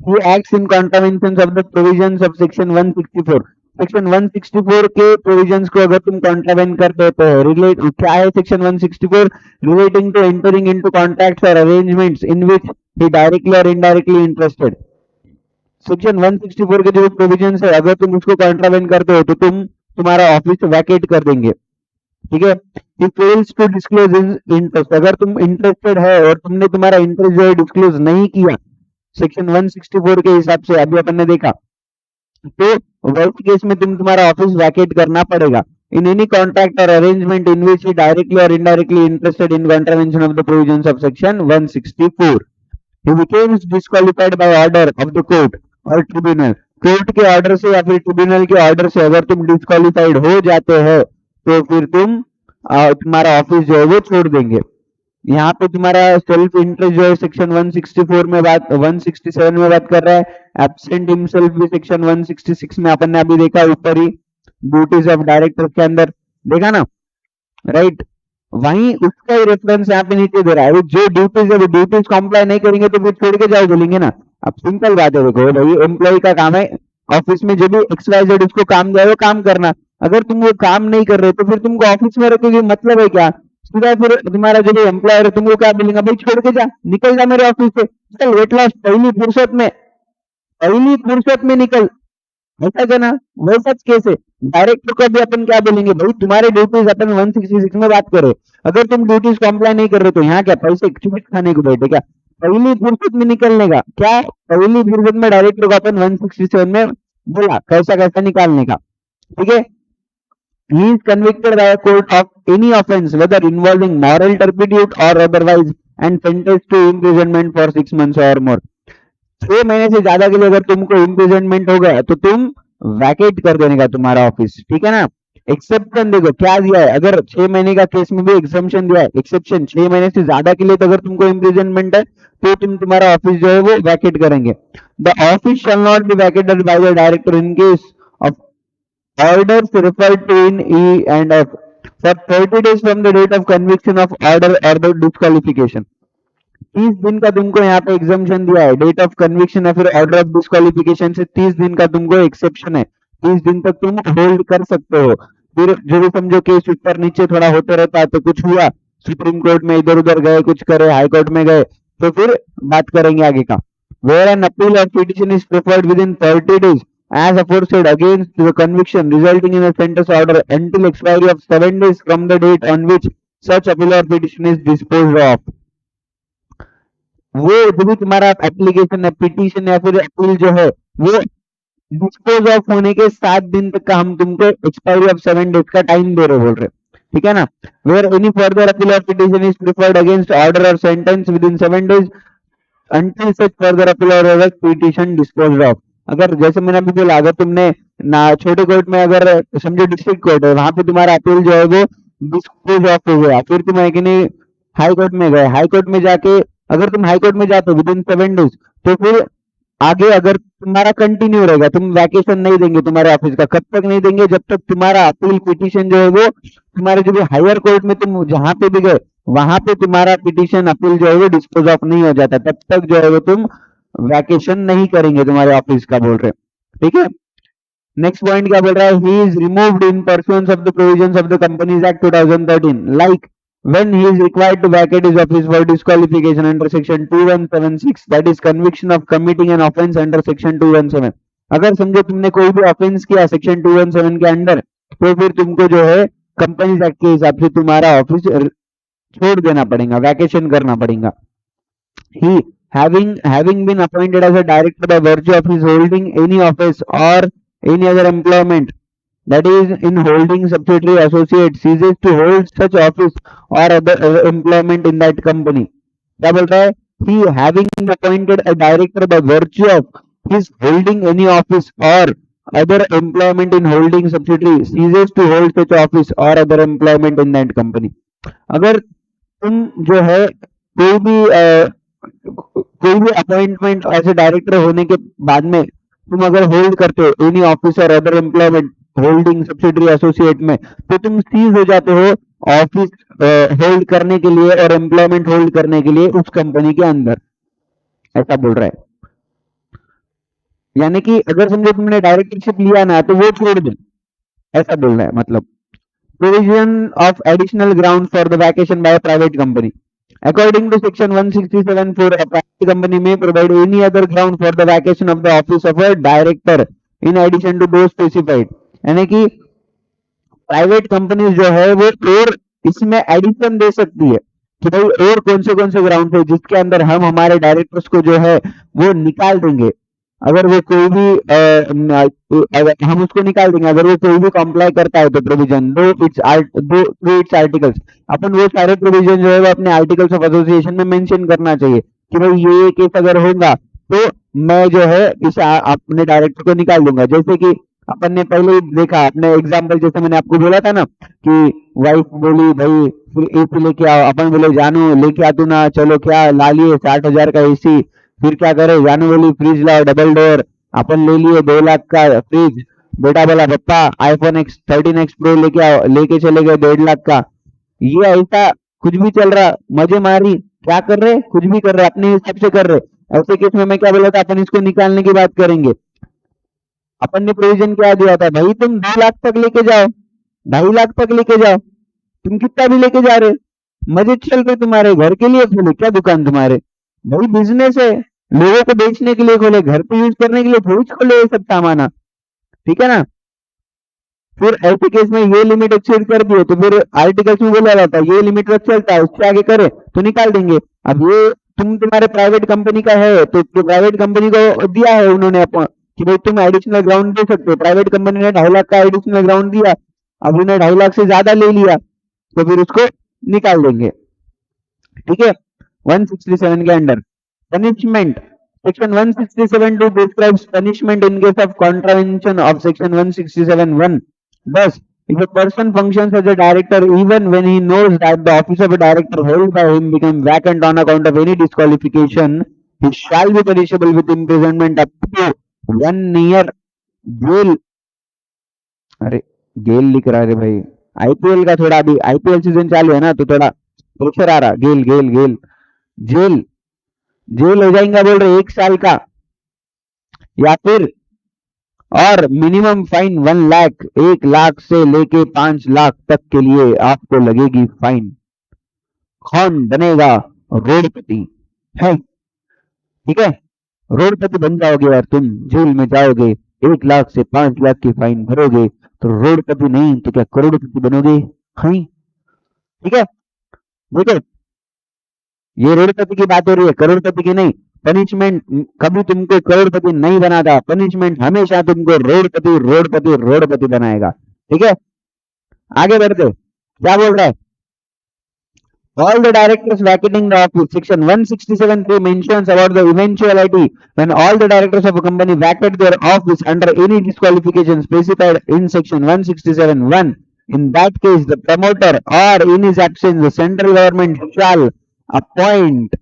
Speaker 1: He acts in contraventions of the provisions of section 164। Section 164 के प्रोविजंस को अगर तुम कॉन्ट्रावेन कर देते हो, रिलेट क्या है section 164, relating to entering into contracts और arrangements in which he directly और इनडायरेक्टली इंटरेस्टेड। सेक्शन 164 के जो प्रोविजंस है अगर तुम उसको कॉन्ट्रावेन करते हो तो तुम्हारा ऑफिस वैकेट कर देंगे। ठीक है, he fails to disclose his interest। अगर तुम इंटरेस्टेड है और तुमने तुम्हारा इंटरेस्ट जो है डिस्क्लोज नहीं किया सेक्शन 164 के हिसाब से, अभी अपन ने देखा, तो वैसे केस में तुम्हारा ऑफिस वैकेट करना पड़ेगा। इन एनी कॉन्ट्रैक्ट और arrangement in which he directly और indirectly interested in contravention of the provisions of section 164। he becomes disqualified by order of the court or tribunal। Court के ऑर्डर से या फिर ट्रिब्यूनल के ऑर्डर से अगर तुम डिस्क्वालिफाइड हो जाते हो तो फिर तुम्हारा ऑफिस जो है वो छोड़ देंगे। यहाँ पे तुम्हारा सेल्फ इंटरेस्ट जो है सेक्शन 164 में 167 में बात कर रहा है। एब्सेंट हिमसेल्फ भी सेक्शन 166 में अपन ने अभी देखा ऊपर ही, ड्यूटीज ऑफ डायरेक्टर के अंदर देखा ना, राइट। वहीं उसका ही रेफरेंस यहाँ पे नीचे दे रहा है, जो ड्यूटीज है वो ड्यूटीज कॉम्प्लाई नहीं करेंगे तो फिर छोड़ के जाओ बोलेंगे ना। अब सिंपल बात है, देखो भाई एम्प्लॉय का काम है ऑफिस में जो भी XYZ उसको काम दिया है वो काम करना। अगर तुम वो काम नहीं कर रहे तो फिर तुमको ऑफिस में रखोगे मतलब है क्या? सीधा फिर तुम्हारा जो भी एम्प्लॉयर है तुमको क्या बोलेगा, भाई छोड़ के जा, निकल जा मेरे ऑफिस से, चल वेट लॉस पहली फुर्सत में निकल, ऐसा करना। वैसा केस है डायरेक्टर को भी अपन क्या बोलेंगे, भाई तुम्हारे ड्यूटीज अपन 166 में बात करें, अगर तुम ड्यूटीज कॉम्प्लाई नहीं कर रहे तो यहाँ क्या पैसे चुपट खाने को बैठे क्या? पहली फुर्सत में निकलने का क्या, पहली फुर्सत में डायरेक्टर को अपन 167 में बोला कैसा कैसा निकालने का। ठीक है, he is convicted by a court of any offense whether involving moral turpitude or otherwise and sentenced to imprisonment for 6 months or more। 6 महीने से ज्यादा के लिए अगर तुमको इम्प्रिजनमेंट हो गया तो तुम वैकेट कर देने का तुम्हारा ऑफिस। ठीक है ना, एक्सेप्शन देखो क्या दिया है, अगर 6 महीने का केस में भी एक्सेप्शन दिया है, एक्सेप्शन 6 महीने से ज्यादा के लिए तो अगर तुमको इम्प्रिजनमेंट है तो तुम्हारा ऑफिस जो है वो वैकेट करेंगे। The office shall not be vacated bye the director in case of orders referred to in E and F for 30 days from the date of conviction of order or the disqualification। 30 दिन का तुमको यहाँ पे एग्जाम्पशन दिया है, डेट ऑफ कन्विक्शन या फिर ऑर्डर ऑफ डिस्क्वालिफिकेशन से 30 दिन का तुमको एक्सेप्शन है, 30 दिन तक तुम होल्ड कर सकते हो। फिर जो भी समझो केस ऊपर नीचे थोड़ा होते रहता है तो कुछ हुआ, सुप्रीम कोर्ट में इधर उधर गए, कुछ करे, हाई कोर्ट में गए, तो फिर बात करेंगे आगे का। वेयर एन अपील और petition is preferred with in 30 days as aforesaid against the conviction resulting in a sentence order until expiry of 7 days from the date on which such appeal or petition is disposed of. वो जो भी तुम्हारा एप्लीकेशन है, पिटीशन या फिर अपील जो है, वो डिस्पोज ऑफ होने के 7 दिन तक का हम तुमको एक्सपायरी ऑफ 7 डेज का टाइम दे रहे बोल रहे, ठीक है ना। वेयर एनी फर्दर अपील और petition is preferred against order और sentence within 7 days until such further appeal or other petition disposed of. अगर जैसे मैंने अभी बोला, अगर तुमने ना छोटे कोर्ट में, अगर समझो डिस्ट्रिक्ट कोर्ट है, वहां पे तुम्हारा अपील जो है वो डिस्पोज ऑफ हो गया, फिर तुम है कि नहीं हाई कोर्ट में गए, हाई कोर्ट में जाके अगर तुम हाई कोर्ट में जाते हो विद इन 7 डेज, तो फिर आगे अगर तुम्हारा कंटिन्यू रहेगा, तुम वैकेशन नहीं देंगे तुम्हारे ऑफिस का, कब तक नहीं देंगे, जब तक तुम्हारा अपील पिटीशन जो है वो तुम्हारे जो भी हायर कोर्ट में तुम जहां पे भी गए वहां पे तुम्हारा पिटीशन अपील जो है वो डिस्पोज ऑफ नहीं हो जाता, तब तक जो है वो तुम वैकेशन नहीं करेंगे तुम्हारे ऑफिस का बोल रहे, ठीक है। नेक्स्ट पॉइंट क्या बोल रहा है, he is removed in pursuance of the provisions of the companies act 2013 like when he is required to vacate his office for disqualification under section 2176, that is conviction of committing an offense under section 217. अगर समझो तुमने कोई भी ऑफेंस किया सेक्शन 217 के अंडर, तो फिर तुमको जो है कंपनीज एक्ट के हिसाब से तुम्हारा ऑफिस छोड़ देना पड़ेगा, वैकेशन करना पड़ेगा। He having been appointed as a director by virtue of his holding any office or any other employment, that is in holding subsidiary associate, ceases to hold such office or other employment in that company. क्या बोल रहा है, he having been appointed a director by virtue of his holding any office or other employment in holding subsidiary, ceases to hold such office or other employment in that company. अगर तुम जो है कोई भी अपॉइंटमेंट एज ए डायरेक्टर होने के बाद में तुम अगर होल्ड करते हो एनी ऑफिस और other employment holding subsidiary associate में, तो तुम सीज हो जाते हो ऑफिस होल्ड करने के लिए और एम्प्लॉयमेंट होल्ड करने के लिए उस कंपनी के अंदर, ऐसा बोल रहा है। यानी कि अगर समझो तुमने डायरेक्टरशिप लिया ना तो वो छोड़ दे, ऐसा बोल रहा है। मतलब provision of additional ground for the vacation by a private company. According to section 167(4), a private company may provide any other ground for the vacation of the office of a director in addition to those specified. यानी कि प्राइवेट कंपनी जो है वो और इसमें एडिशन दे सकती है कि भाई और कौन से ग्राउंड है जिसके अंदर हम हमारे डायरेक्टर्स को जो है वो निकाल देंगे, अगर वो कोई भी अगर हम उसको निकाल देंगे, अगर वो कोई भी कॉम्प्लाई करता है तो प्रोविजन दो इट्स आर्टिकल्स, अपन वो सारे प्रोविजन जो है वो अपने आर्टिकल्स ऑफ एसोसिएशन में मेंशन करना चाहिए कि भाई ये केस अगर होगा तो मैं जो है इस अपने डायरेक्टर को निकाल दूंगा। जैसे कि अपन ने पहले ही देखा, अपने एग्जाम्पल जैसे मैंने आपको बोला था ना कि वाइफ बोली भाई फिर एसी लेके आओ, अपन बोले जानू लेके आ तू ना, चलो क्या ला लिए 60,000 का एसी, फिर क्या करे जानू बोली फ्रिज लाओ डबल डोर, अपन ले लिए 2 लाख का फ्रिज, बेटा बोला पप्पा आईफोन X 13X प्रो लेके आओ, लेके चले गए 1.5 लाख का। ये ऐसा कुछ भी चल रहा, मजे मारी, क्या कर रहे, कुछ भी कर रहे, अपने हिसाब से कर रहे। ऐसे केस में मैं क्या बोला था, अपन इसको निकालने की बात करेंगे। अपन ने प्रोविजन क्या दिया था, भाई तुम 2 लाख तक लेके जाओ, 2.5 लाख तक लेके जाओ, तुम कितना भी लेके जा रहे, मजे चल रहे, तुम्हारे घर के लिए खोले क्या दुकान, तुम्हारे भाई बिजनेस है, लोगों को बेचने के लिए खोले, घर पे यूज करने के लिए थोड़ी खोले ये सब सामान, ठीक है ना। फिर ऐसे केस में ये लिमिट एक्सीड कर दिए तो फिर आर्टिकल्स में बोला जाता है ये लिमिट तक चलता है, उससे आगे करे तो निकाल देंगे। अब ये तुम्हारे प्राइवेट कंपनी का है तो प्राइवेट कंपनी को दिया है उन्होंने कि भाई तुम एडिशनल ग्राउंड दे सकते हो, प्राइवेट कंपनी ने 2.5 लाख का एडिशनल ग्राउंड दिया, अब उन्हें 2.5 लाख से ज्यादा ले लिया तो फिर उसको निकाल देंगे, ठीक है। 167 के under punishment, section 167(2) describes punishment in case of contravention of section 167(1). Thus, if a person functions as a director even when he knows that the office of a director held by him became vacant on account of any disqualification, he shall be punishable with imprisonment up to 1 year jail। अरे गेल लिख रहा है भाई, आईपीएल का थोड़ा अभी आईपीएल सीजन चालू है ना तो थोड़ा प्रेशर आ रहा, गेल गेल गेल जेल जेल हो जाएगा बोल रहे 1 साल का, या फिर और मिनिमम फाइन 1 लाख, 1 लाख से लेके 5 लाख तक के लिए आपको लगेगी फाइन। कौन बनेगा रोडपति है, ठीक है, रोडपति बन जाओगे और तुम जेल में जाओगे 1 लाख से 5 लाख की फाइन भरोगे तो रोडपति नहीं तो क्या करोड़पति बनोगे। हाँ, ठीक है। देखो, ये रोडपति की बात हो रही है, करोड़पति की नहीं। पनिशमेंट कभी तुमको करोड़पति नहीं बनाता, पनिशमेंट हमेशा तुमको रोडपति रोडपति रोडपति बनाएगा। ठीक है, आगे बढ़ते, क्या बोल रहा है। All the directors vacating the office. Section 167(3) mentions about the eventuality when all the directors of a company vacate their office under any disqualification specified in Section 167(1). In that case, the promoter or in his absence, the central government shall appoint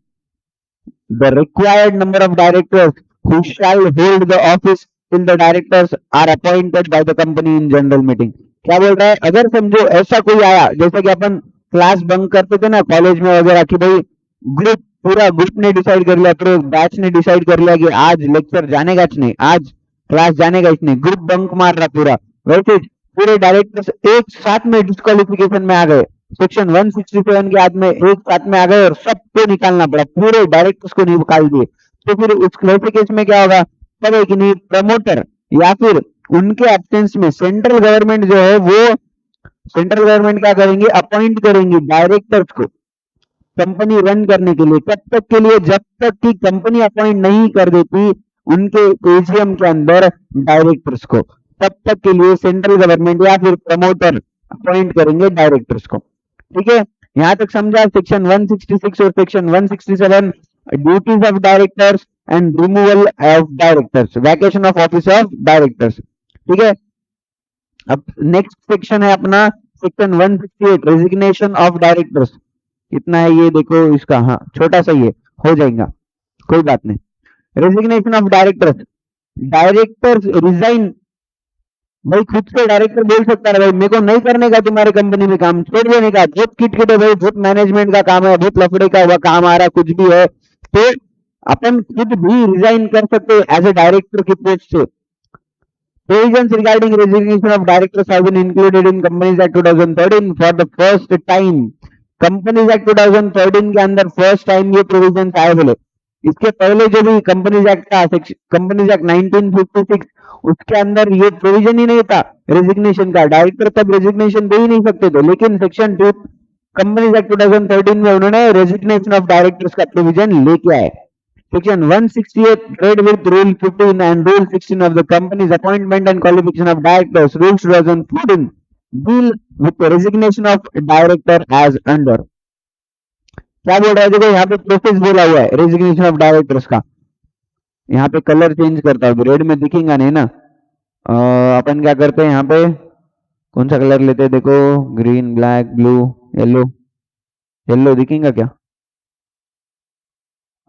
Speaker 1: the required number of directors who shall hold the office till the directors are appointed by the company in general meeting. क्या बोल रहा है, अगर समझो ऐसा कोई आया, जैसे कि अपन क्लास बंक करते थे ना कॉलेज में वगैरह, कि भाई ग्रुप पूरा ग्रुप ने डिसाइड कर लिया, पूरे बैच ने डिसाइड कर लिया कि आज लेक्चर जानेगा कि नहीं, आज क्लास जानेगा कि नहीं, ग्रुप बंक मार रहा पूरा, वैसे पूरे डायरेक्टर्स एक साथ में डिस्क्वालिफिकेशन में आ गए, सेक्शन 167 के हाथ में एक साथ में आ गए और सबको निकालना पड़ा, पूरे डायरेक्टर्स को निकाल दिए, तो फिर उस केस में क्या होगा, तब एक नहीं प्रमोटर या फिर उनके एब्सेंस में सेंट्रल गवर्नमेंट जो है वो, सेंट्रल गवर्नमेंट क्या करेंगे, अपॉइंट करेंगे डायरेक्टर्स को कंपनी रन करने के लिए। कब तक के लिए, जब तक कि कंपनी अपॉइंट नहीं कर देती उनके एजीएम के अंदर डायरेक्टर्स को, तब तक के लिए सेंट्रल गवर्नमेंट या फिर प्रमोटर अपॉइंट करेंगे डायरेक्टर्स को। ठीक है, यहां तक समझा। सेक्शन 166 और section 167 duties of directors and removal of directors, vacation of office of directors. ठीक है, अब नेक्स्ट सेक्शन है अपना सेक्शन 168 रेजिग्नेशन ऑफ डायरेक्टर्स। कितना है ये देखो इसका, हाँ छोटा सा ये हो जाएगा, कोई बात नहीं। Resignation of directors, directors resign, भाई खुद से डायरेक्टर बोल सकता है भाई मेरे को नहीं करने का तुम्हारे कंपनी में काम, छोड़ देने का, बहुत किटकिट है भाई, बहुत मैनेजमेंट का काम है, बहुत लफड़े का हुआ काम आ रहा कुछ भी है, तो अपन खुद भी रिजाइन कर सकते एज ए डायरेक्टर की पोस्ट से। Provisions regarding resignation of directors have been included in Companies Act 2013 for the first time. Companies Act 2013 के अंदर फर्स्ट टाइम ये प्रोविजन आए बोले। इसके पहले जो भी कंपनीज एक्ट था, कंपनीज एक्ट 1956, उसके अंदर ये प्रोविजन ही नहीं था रेजिग्नेशन का, डायरेक्टर तब रेजिग्नेशन दे ही नहीं सकते थे, लेकिन सेक्शन 2 कंपनीज एक्ट 2013 में उन्होंने रेजिग्नेशन ऑफ डायरेक्टर्स का प्रोविजन लेके आए। Section 168 read with Rule 15 and Rule 16 of the Company's Appointment and Qualification of Directors, Rule 2014, deal with the resignation of director as under. क्या बोल रहा है, देखो यहाँ पे प्रोसेस बोला हुआ है रेजिग्नेशन ऑफ डायरेक्टर्स का। यहाँ पे कलर चेंज करता है, रेड में दिखेगा नहीं ना। अपन क्या करते हैं यहाँ पे, कौन सा कलर लेते हैं, देखो green, black, blue, yellow, yellow दिखेगा क्या,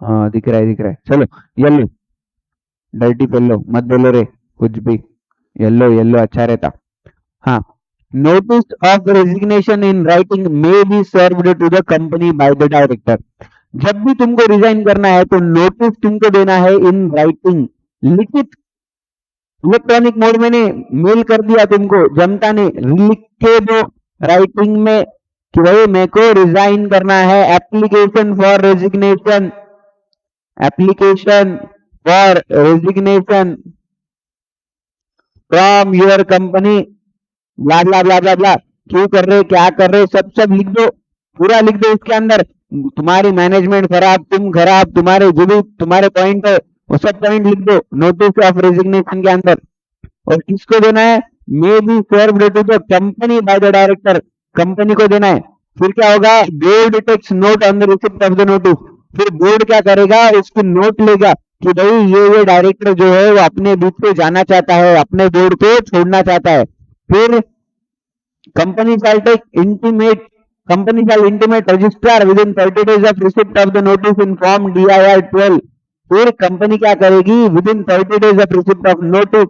Speaker 1: हाँ दिख रहा है दिख रहा है, चलो येलो, डर्टी येलो मत बोलो रे कुछ भी, येलो येलो अच्छा रहता। हाँ, notice of resignation in writing may be served to the company by the director. जब भी तुमको रिजाइन करना है तो नोटिस तुमको देना है इन राइटिंग, लिखित, इलेक्ट्रॉनिक मोड में नहीं, मेल कर दिया तुमको जनता ने, लिख के दो राइटिंग में कि भाई मेरे को रिजाइन करना है, application for resignation, application for resignation from your company, blah blah blah blah blah, क्यों कर रहे, क्या कर रहे, सब सब लिख दो, पूरा लिख दो उसके अंदर, तुम्हारी मैनेजमेंट खराब, तुम खराब, तुम्हारे जो भी तुम्हारे पॉइंट है वो सब पॉइंट लिख दो नोटिस ऑफ रेजिग्नेशन के अंदर। और किसको देना है, may be served to the company by the director, company को देना है। फिर क्या होगा, board takes note on the receipt of the notice, फिर बोर्ड क्या करेगा, उसकी नोट लेगा कि भाई ये डायरेक्टर जो है वो अपने बीच से जाना चाहता है, अपने बोर्ड को छोड़ना चाहता है। फिर company shall take intimate, company shall intimate registrar within 30 days of receipt of the notice in form DIR 12। फिर कंपनी क्या करेगी, within 30 days of receipt of notice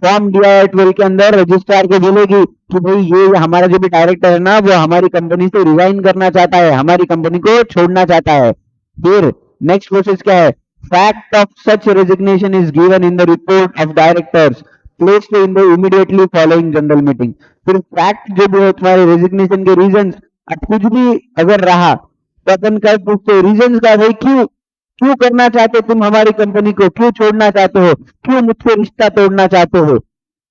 Speaker 1: form DIR 12 के अंदर रजिस्ट्रार को बोलेगी कि भाई ये हमारा जो भी डायरेक्टर है ना वो हमारी कंपनी से रिजाइन करना चाहता है, हमारी कंपनी को छोड़ना चाहता है। फिर नेक्स्ट प्रोसेस क्या है, fact of such resignation is given in the report of directors placed in the immediately following general meeting. फिर फैक्ट जो भी है तुम्हारे रेजिग्नेशन के रीजंस, अब कुछ भी अगर रहा तो अपन कल पूछते रीजंस का, भाई क्यों क्यों करना चाहते हो तुम हमारी कंपनी को, क्यों छोड़ना चाहते हो, क्यों मुझसे रिश्ता तोड़ना चाहते हो,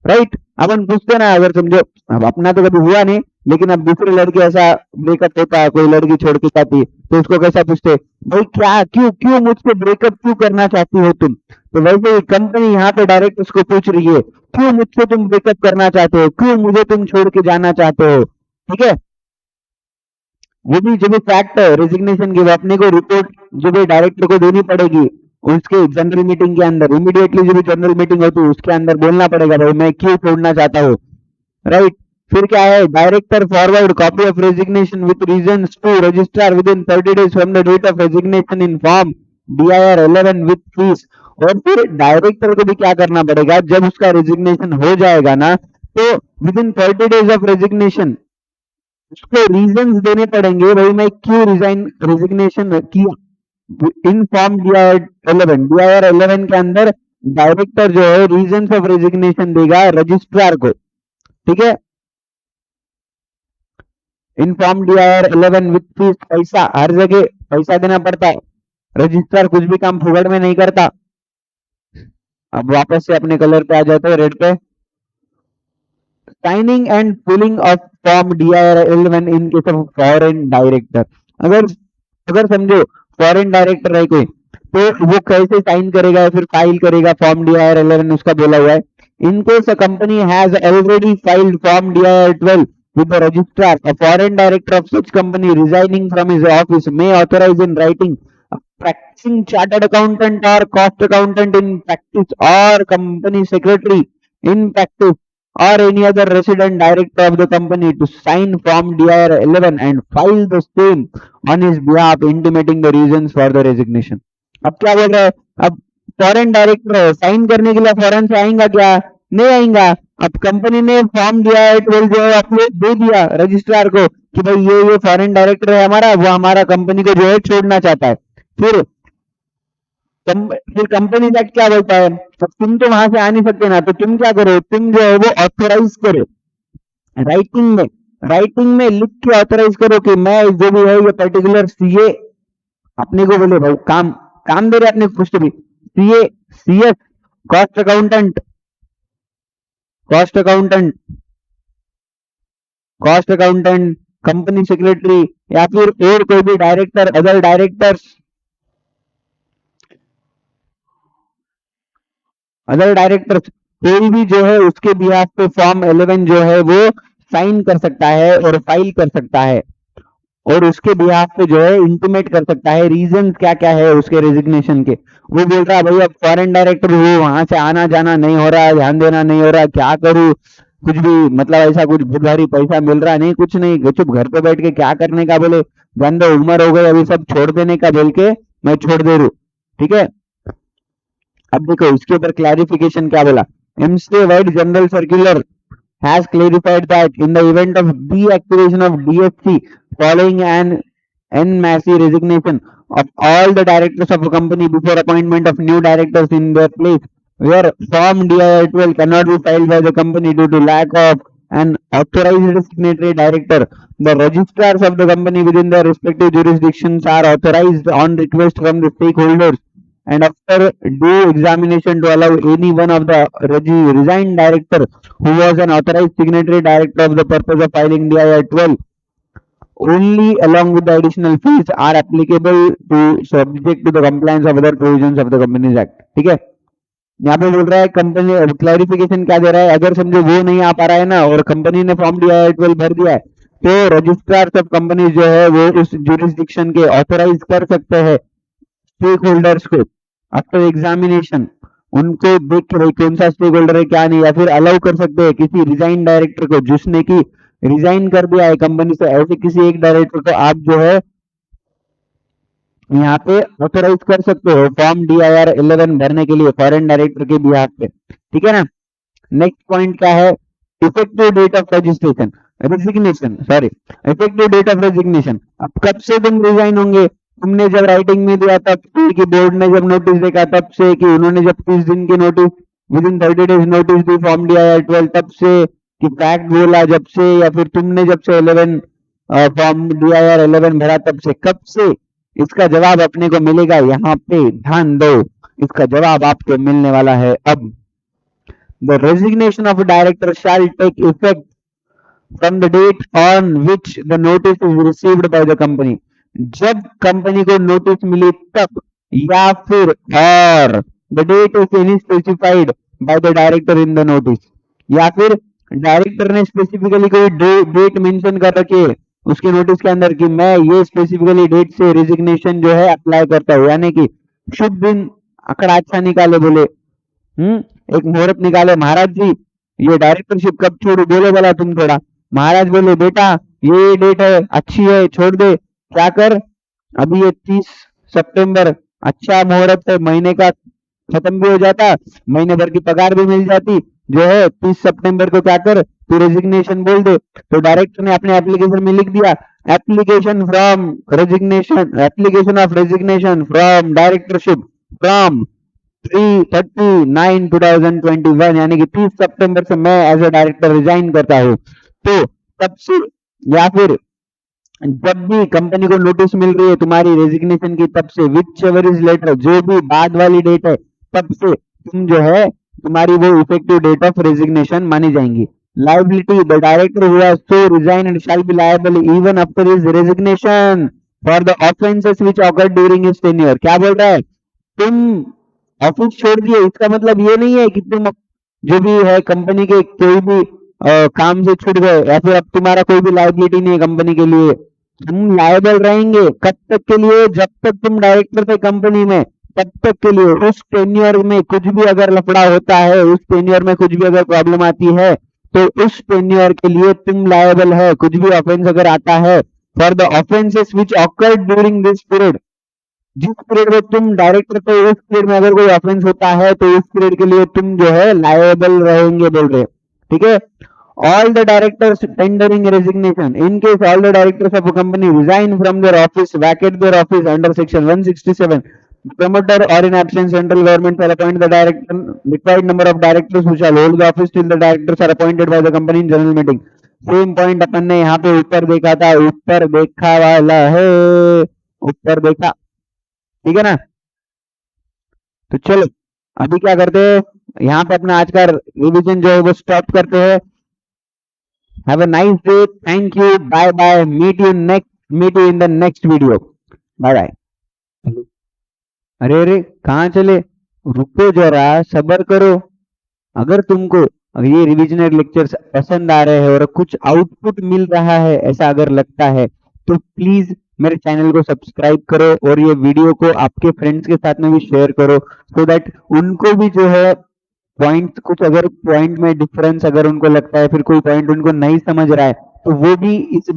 Speaker 1: राइट। अपन पूछते ना, अगर समझो अब अपना तो कभी हुआ नहीं, लेकिन अब दूसरे लड़के ऐसा ब्रेकअप होता है, कोई लड़की छोड़ के जाती है, तो उसको कैसा पूछते, भाई क्या, क्यों क्यों मुझसे ब्रेकअप क्यों करना चाहती हो तुम। तो वैसे ही कंपनी यहाँ पे डायरेक्ट उसको पूछ रही है, क्यों मुझसे तुम ब्रेकअप करना चाहते हो, क्यों मुझे तुम छोड़ के जाना चाहते हो, ठीक है। वो भी जो भी फैक्ट है रेजिग्नेशन की, वो अपने को रिपोर्ट जो भी डायरेक्टर को देनी पड़ेगी, उसके जनरल मीटिंग के अंदर, इमीडिएटली जो भी जनरल मीटिंग होती है उसके अंदर बोलना पड़ेगा, भाई मैं क्यों छोड़ना चाहता हूँ, राइट। फिर क्या है, director forward copy of resignation with reasons to registrar within 30 days from the date of resignation in form DIR 11 with fees. और फिर डायरेक्टर को भी क्या करना पड़ेगा, जब उसका रेजिग्नेशन हो जाएगा ना, तो with in 30 days of resignation उसको रीजंस देने पड़ेंगे, भाई मैं क्यों रेजिग्नेशन किया। इन फॉर्म DIR 11 के अंदर डायरेक्टर जो है रीजंस ऑफ रेजिग्नेशन देगा रजिस्ट्रार को, ठीक है। इन फॉर्म DIR 11 विथ फीस, पैसा हर जगह पैसा देना पड़ता है, रजिस्ट्रार कुछ भी काम फुगड़ में नहीं करता। अब वापस से अपने कलर पे आ जाते हैं, रेड पे। Signing and filling of form DIR 11 in case of foreign director. अगर अगर समझो फॉरेन डायरेक्टर है कोई, तो वो कैसे साइन करेगा या फिर फाइल करेगा फॉर्म DIR 11, उसका बोला हुआ है, in case a company has already filed form DIR 12 with the registrar, a foreign director of such company resigning from his office may authorize in writing a practicing chartered accountant or cost accountant in practice or company secretary in practice or any other resident director of the company to sign form DIR 11 and file the same on his behalf, intimating the reasons for the resignation। अब क्या बोल रहा है, अब फॉरेन डायरेक्टर है, साइन करने के लिए फॉरेन से आएगा क्या, नहीं आएगा। अब कंपनी ने फॉर्म DIR 12 जो है अपलोड दे दिया रजिस्ट्रार को कि भाई ये फॉरेन डायरेक्टर है हमारा, वो हमारा कंपनी को जो है छोड़ना चाहता है। फिर कंपनी एक्ट क्या बोलता है, तो तुम तो वहां से आ नहीं सकते ना, तो तुम क्या करो, तुम जो है वो ऑथोराइज करो, राइटिंग में लिख के ऑथोराइज करो कि मैं जो भी है ये पर्टिकुलर CA अपने को बोले, भाई काम काम दे रहे अपने कुछ भी, CA CS cost accountant cost accountant cost accountant company secretary या फिर और कोई भी डायरेक्टर, अदर डायरेक्टर्स, कोई भी जो है उसके बिहाफ पे फॉर्म 11 जो है वो साइन कर सकता है और फाइल कर सकता है, और उसके बिहाफ पे जो है इंटीमेट कर सकता है रीजन क्या क्या है उसके रेजिग्नेशन के। वो बोल रहा है भाई अब फॉरेन डायरेक्टर हूँ, वहां से आना जाना नहीं हो रहा है, ध्यान देना नहीं हो रहा, क्या करूँ, कुछ भी मतलब ऐसा कुछ बहुत भारी पैसा मिल रहा नहीं, कुछ नहीं, चुप घर पे बैठ के क्या करने का, बोले जान दो उम्र हो गई अभी सब छोड़ देने का, बोल के मैं छोड़ दे रू, ठीक है। अब देखो इसके ऊपर क्लैरिफिकेशन क्या बोला, MCA wide general circular has clarified that in the event of deactivation of DFC following an en masse resignation of all the directors of a company before appointment of new directors in their place, where form DIR 12 cannot be filed by the company due to lack of an authorized signatory director, the registrars of the company within their respective jurisdictions are authorized on request from the stakeholders and after due examination to allow any one of the resigned director who was an authorized signatory director of the purpose of filing DIR 12 only along with the additional fees are applicable to subject to the compliance of other provisions of the Companies Act। ठीक है, यहाँ पे बोल रहा है कंपनी क्लैरिफिकेशन क्या दे रहा है, अगर समझो वो नहीं आ पा रहा है ना और कंपनी ने फॉर्म DIR 12 भर दिया है, तो रजिस्ट्रार ऑफ कंपनी जो है वो उस जुरिस्डिक्शन के ऑथोराइज कर सकते हैं स्टेक होल्डर्स को आफ्टर एग्जामिनेशन, उनको देख के भाई कौन सा स्टेक होल्डर है क्या नहीं, या फिर अलाउ कर सकते हैं किसी रिजाइन डायरेक्टर को जिसने की रिजाइन कर दिया है कंपनी से, ऐसे किसी एक डायरेक्टर को आप जो है यहाँ पे ऑथोराइज कर सकते हो फॉर्म DIR 11 भरने के लिए फॉरेन डायरेक्टर के बिहाफ पे, ठीक है ना। नेक्स्ट पॉइंट क्या है, effective date of registration resignation, sorry effective date of resignation. अब कब से तुम रिजाइन होंगे, तुमने जब राइटिंग में दिया तब से, कि बोर्ड ने जब नोटिस देखा तब से, कि उन्होंने जब 30 दिन की notice with in 30 days notice the form DIR 12 तब से, कि फैक्ट बोला जब से, या फिर तुमने जब से 11 फॉर्म DIR 11 भरा तब से, कब से, इसका जवाब अपने को मिलेगा यहाँ पे, ध्यान दो, इसका जवाब आपको मिलने वाला है अब। The resignation of director shall take effect from the date on which the notice is received by the company. जब कंपनी को नोटिस मिली तब, या फिर और the date is any specified by the director in the notice, या फिर डायरेक्टर ने स्पेसिफिकली कोई डेट मेंशन कर रखी है उसके नोटिस के अंदर कि मैं ये स्पेसिफिकली डेट से रेजिग्नेशन जो है अप्लाई करता हूँ, यानी कि शुभ दिन अकड़ अच्छा निकाले बोले, एक मुहूर्त निकाले, महाराज जी ये डायरेक्टरशिप कब छोड़ू, बोलो बोला तुम थोड़ा। महाराज बोले बेटा ये डेट है अच्छी है छोड़ दे, क्या कर अभी ये 30 सितंबर अच्छा मुहूर्त है, महीने का खत्म भी हो जाता, महीने भर की पगार भी मिल जाती, जो है 30 सितंबर को क्या कर तू रेजिग्नेशन बोल दे। तो डायरेक्टर ने अपने एप्लीकेशन में लिख दिया, application of resignation from directorship from 3/39/2021, यानी कि 30 सितंबर से मैं एज ए डायरेक्टर रिजाइन करता हूँ। तो तब से, या फिर जब भी कंपनी को नोटिस मिल रही है तुम्हारी रेजिग्नेशन की, तब से विच एवर इज लेटर, जो भी बाद वाली डेट है, तब से तुम जो है तुम्हारी वो इफेक्टिव डेट ऑफ रेजिग्नेशन मानी जाएंगी। Liability, the director who has so resigned shall be liable even after his resignation for the offences which occurred during his tenure. क्या बोल रहा है, तुम ऑफिस छोड़ दिए इसका मतलब ये नहीं है कि तुम जो भी है कंपनी के कोई भी काम से छूट गए, या फिर अब तुम्हारा कोई भी लायबिलिटी नहीं है कंपनी के लिए। तुम लायबल रहेंगे कब तक के लिए, जब तक तुम डायरेक्टर थे कंपनी में तब तक के लिए। उस टेन्योर में कुछ भी अगर लफड़ा होता है, उस टेन्योर में कुछ भी अगर प्रॉब्लम आती है, तो उस टेन्योर के लिए तुम लायबल है। कुछ भी ऑफेंस अगर आता है, for the offences which occurred during this period, जिस पीरियड में तुम डायरेक्टर थे उस पीरियड में अगर कोई ऑफेंस होता है तो उस पीरियड के लिए तुम जो है लायबल रहेंगे बोल रहे, ठीक है। All the directors tendering resignation, in case all the directors of a company resign from their office, Venkat their office under section 167, promoter or in absence central government shall appoint the director required number of directors who shall hold the office till the directors are appointed by the company in general meeting। Same point अपन ने यहाँ पे ऊपर देखा था, ऊपर देखा वाला है, ऊपर देखा, ठीक है ना। तो चलो अभी क्या करते हैं, यहाँ पे अपना आज का रिवीजन जो है वो स्टॉप करते हैं। Have a nice day, thank you, bye bye, meet you in the next video, bye bye. अरे अरे कहाँ चले, रुको जरा, सब्र करो। अगर तुमको ये रिविजनरी लेक्चर्स पसंद आ रहे हैं और कुछ आउटपुट मिल रहा है ऐसा अगर लगता है, तो प्लीज मेरे चैनल को सब्सक्राइब करो और ये वीडियो को आपके फ्रेंड्स के साथ में भी शेयर करो, सो दैट उनको भी जो है पॉइंट, कुछ अगर पॉइंट में डिफरेंस अगर उनको लगता है, फिर कोई पॉइंट उनको नहीं समझ रहा है, तो वो भी इस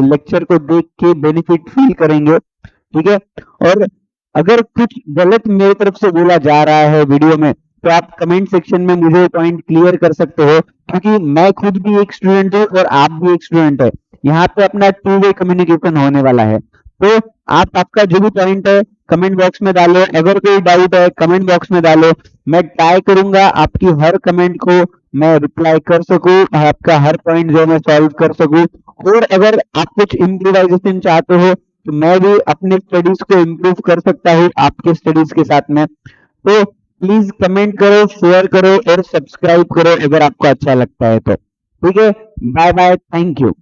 Speaker 1: लेक्चर को देख के बेनिफिट फील करेंगे, ठीक है। और अगर कुछ गलत मेरी तरफ से बोला जा रहा है वीडियो में, तो आप कमेंट सेक्शन में मुझे पॉइंट क्लियर कर सकते हो, क्योंकि मैं खुद भी एक स्टूडेंट हूँ और आप भी एक स्टूडेंट है। यहाँ पे अपना 2 वे कम्युनिकेशन होने वाला है। तो आप आपका जो भी पॉइंट है कमेंट बॉक्स में डालो, अगर कोई डाउट है कमेंट बॉक्स में डालो, मैं ट्राई करूंगा आपकी हर कमेंट को मैं रिप्लाई कर सकूं, आपका हर पॉइंट जो मैं सॉल्व कर सकूं। और अगर आप कुछ इम्प्रोवाइजेशन चाहते हो तो मैं भी अपने स्टडीज को इम्प्रूव कर सकता हूँ आपके स्टडीज के साथ में। तो प्लीज कमेंट करो, शेयर करो और सब्सक्राइब करो अगर आपको अच्छा लगता है तो, ठीक है। Bye bye, thank you.